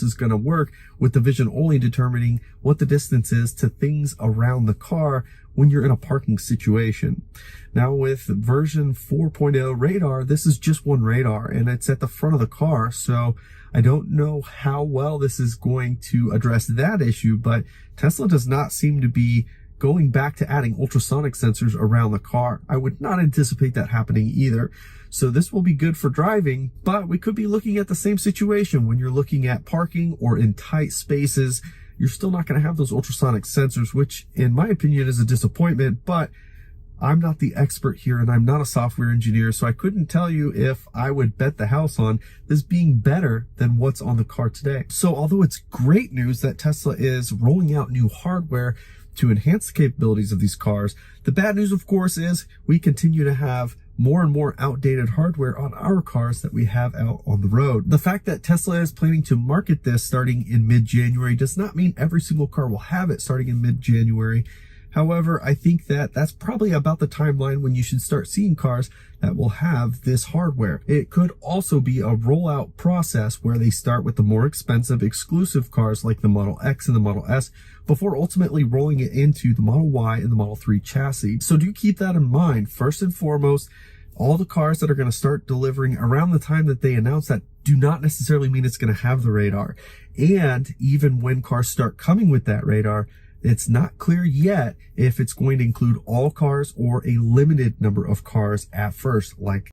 is going to work with the vision only determining what the distance is to things around the car when you're in a parking situation. Now with version 4.0 radar, this is just one radar and it's at the front of the car. So I don't know how well this is going to address that issue, but Tesla does not seem to be going back to adding ultrasonic sensors around the car. I would not anticipate that happening either. So this will be good for driving, but we could be looking at the same situation when you're looking at parking or in tight spaces. You're still not going to have those ultrasonic sensors, which in my opinion is a disappointment, but I'm not the expert here and I'm not a software engineer, so I couldn't tell you if I would bet the house on this being better than what's on the car today. So although it's great news that Tesla is rolling out new hardware to enhance the capabilities of these cars, the bad news, of course, is we continue to have more and more outdated hardware on our cars that we have out on the road. The fact that Tesla is planning to market this starting in mid-January does not mean every single car will have it starting in mid-January. However, I think that that's probably about the timeline when you should start seeing cars that will have this hardware. It could also be a rollout process where they start with the more expensive exclusive cars like the Model X and the Model S before ultimately rolling it into the Model Y and the Model 3 chassis. So do keep that in mind. First and foremost, all the cars that are going to start delivering around the time that they announce that do not necessarily mean it's going to have the radar. And even when cars start coming with that radar, it's not clear yet if it's going to include all cars or a limited number of cars at first, like